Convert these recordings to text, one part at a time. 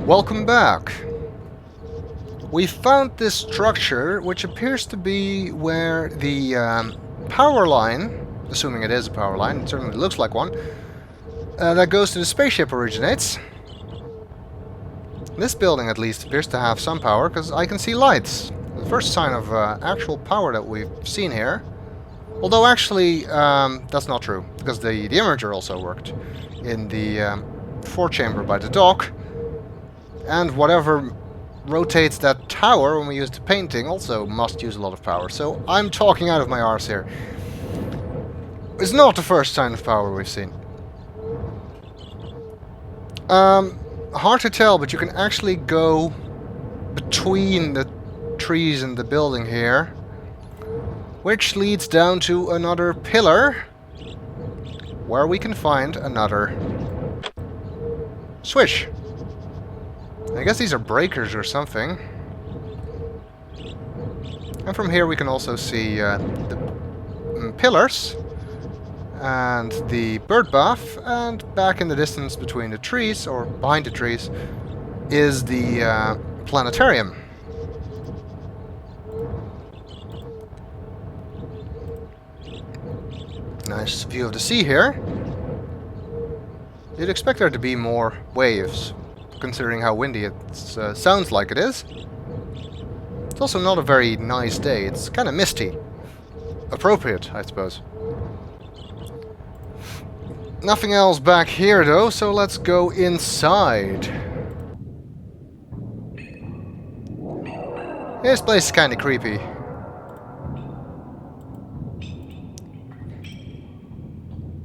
Welcome back. We found this structure, which appears to be where the power line, assuming it is a power line, it certainly looks like one, that goes to the spaceship originates. This building at least appears to have some power, because I can see lights. The first sign of actual power that we've seen here. Although actually, that's not true, because the imager also worked in the forechamber by the dock. And whatever rotates that tower when we use the painting also must use a lot of power. So I'm talking out of my arse here. It's not the first sign of power we've seen. Hard to tell, but you can actually go between the trees and the building here, which leads down to another pillar where we can find another switch. I guess these are breakers or something. And from here we can also see the pillars and the bird bath, and back in the distance between the trees, or behind the trees, is the planetarium. Nice view of the sea here. You'd expect there to be more waves, considering how windy it sounds like it is. It's also not a very nice day. It's kind of misty. Appropriate, I suppose. Nothing else back here, though, so let's go inside. This place is kind of creepy.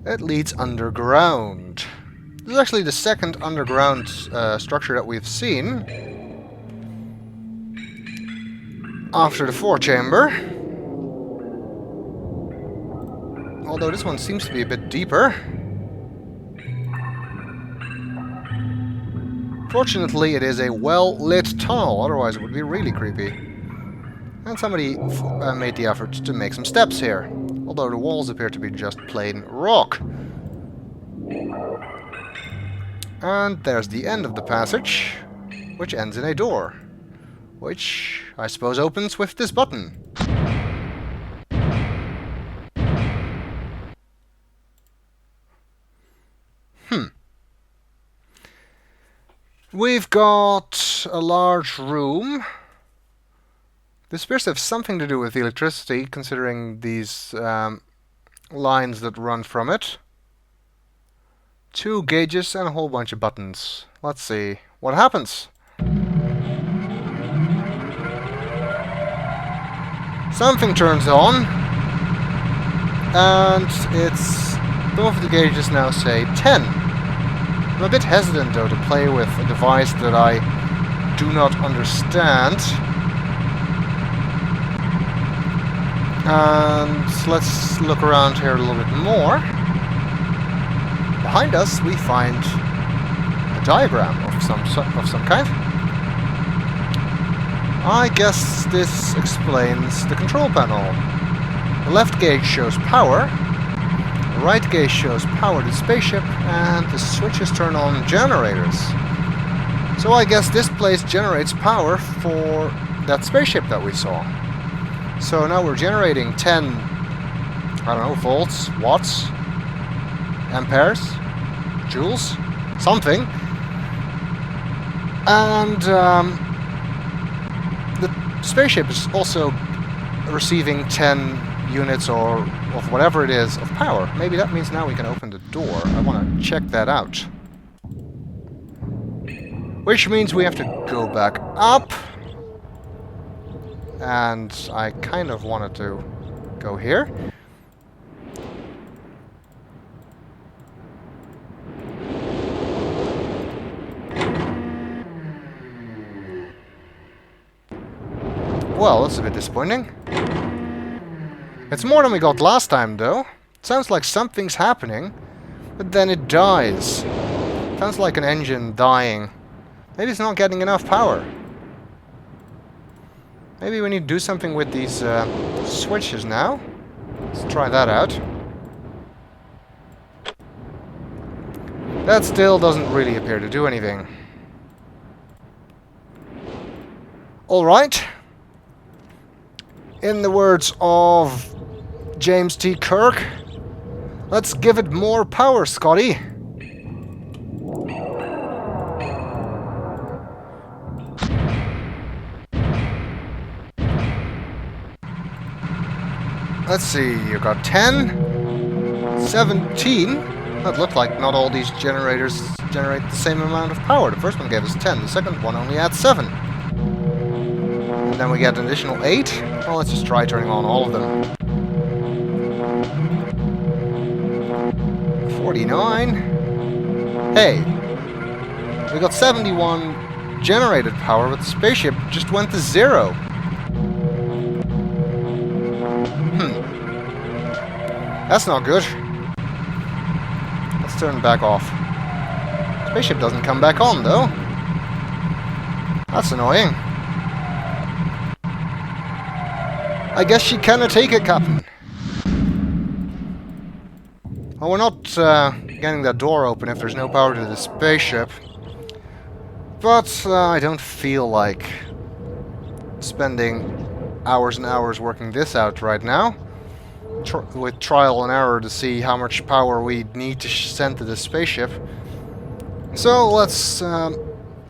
It leads underground. This is actually the second underground structure that we've seen after the forechamber. Although this one seems to be a bit deeper. Fortunately, it is a well-lit tunnel, otherwise it would be really creepy. And somebody made the effort to make some steps here, although the walls appear to be just plain rock. And there's the end of the passage, which ends in a door, which I suppose opens with this button. We've got a large room. This appears to have something to do with electricity, considering these lines that run from it. 2 gauges and a whole bunch of buttons. Let's see what happens. Something turns on, and it's both of the gauges now say 10. I'm a bit hesitant though to play with a device that I do not understand. And let's look around here a little bit more. Behind us we find a diagram of some kind. I guess this explains the control panel. The left gauge shows power. The right gauge shows power to the spaceship, and the switches turn on generators. So I guess this place generates power for that spaceship that we saw. So now we're generating 10, I don't know, volts, watts, amperes, joules, something. And the spaceship is also receiving 10 units or of whatever it is of power. Maybe that means now we can open the door. I want to check that out. Which means we have to go back up. And I kind of wanted to go here. Well, that's a bit disappointing. It's more than we got last time, though. It sounds like something's happening, but then it dies. Sounds like an engine dying. Maybe it's not getting enough power. Maybe we need to do something with these switches now. Let's try that out. That still doesn't really appear to do anything. Alright. In the words of James T. Kirk, let's give it more power, Scotty. Let's see, you got 10, 17. That looked like not all these generators generate the same amount of power. The first one gave us 10, the second one only had 7. And then we get an additional 8. Well, let's just try turning on all of them. 49. Hey, we got 71 generated power, but the spaceship just went to 0. That's not good. Let's turn it back off. Spaceship doesn't come back on, though. That's annoying. I guess she cannot take it, Captain. Well, we're not getting that door open if there's no power to the spaceship. But I don't feel like spending hours and hours working this out right now. With trial and error to see how much power we need to send to the spaceship. So let's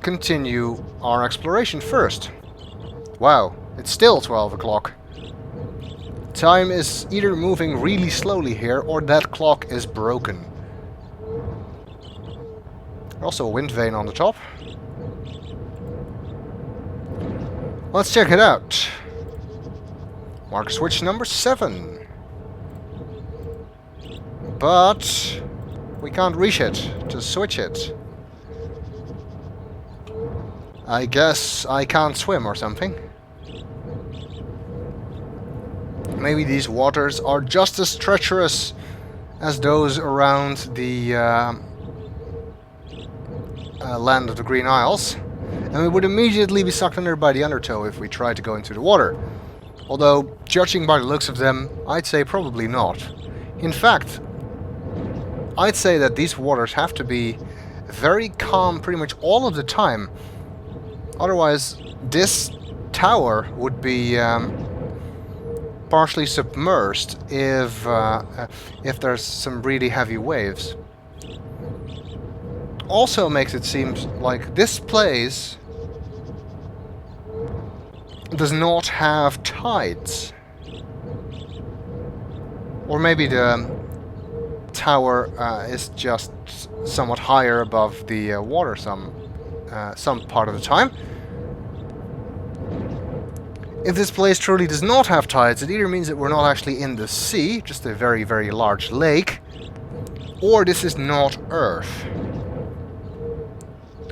continue our exploration first. Wow, it's still 12 o'clock. Time is either moving really slowly here or that clock is broken. Also a wind vane on the top. Let's check it out. Mark switch number 7. But we can't reach it to switch it. I guess I can't swim or something. Maybe these waters are just as treacherous as those around the land of the Green Isles. And we would immediately be sucked under by the undertow if we tried to go into the water. Although, judging by the looks of them, I'd say probably not. In fact, I'd say that these waters have to be very calm pretty much all of the time. Otherwise, this tower would be partially submerged if there's some really heavy waves. Also makes it seem like this place does not have tides. Or maybe the tower is just somewhat higher above the water some part of the time. If this place truly does not have tides, it either means that we're not actually in the sea, just a very, very large lake, or this is not Earth.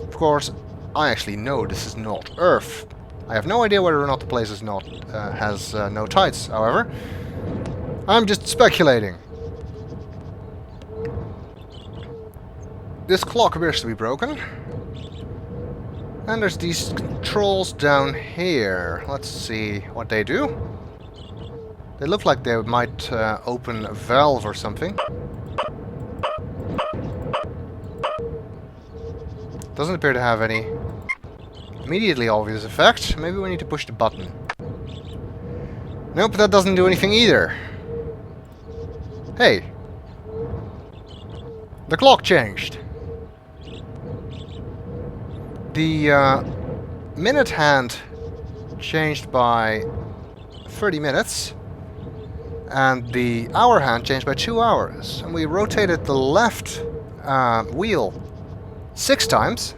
Of course, I actually know this is not Earth. I have no idea whether or not the place is not has no tides, however. I'm just speculating. This clock appears to be broken. And there's these controls down here. Let's see what they do. They look like they might open a valve or something. Doesn't appear to have any immediately obvious effect. Maybe we need to push the button. Nope, that doesn't do anything either. Hey. The clock changed. The minute hand changed by 30 minutes, and the hour hand changed by 2 hours. And we rotated the left wheel 6 times,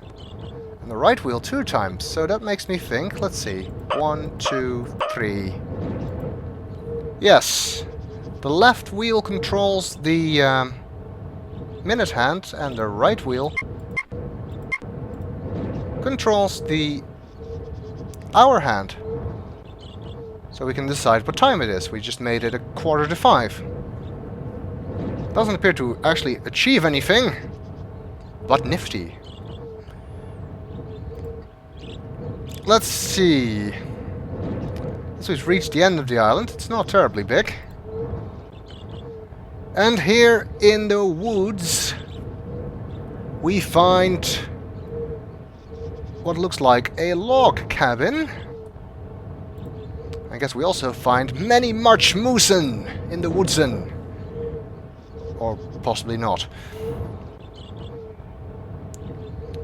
and the right wheel 2 times. So that makes me think, let's see, 1, 2, 3. Yes, the left wheel controls the minute hand, and the right wheel controls the hour hand. So we can decide what time it is. We just made it 4:45. Doesn't appear to actually achieve anything, but nifty. Let's see. As we've reached the end of the island, it's not terribly big. And here in the woods we find what looks like a log cabin. guess we also find many Marchmusen in the woodsen. Or possibly not.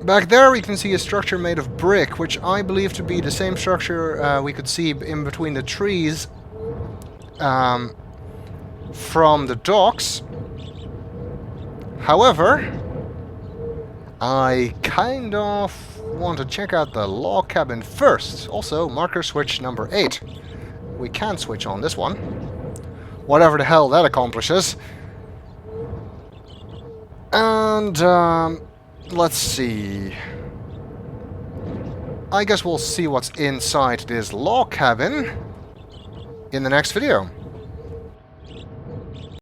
Back there we can see a structure made of brick, which I believe to be the same structure we could see in between the trees from the docks. However, I kind of want to check out the log cabin first. Also, marker switch number 8. We can switch on this one. Whatever the hell that accomplishes. And, let's see. I guess we'll see what's inside this log cabin in the next video.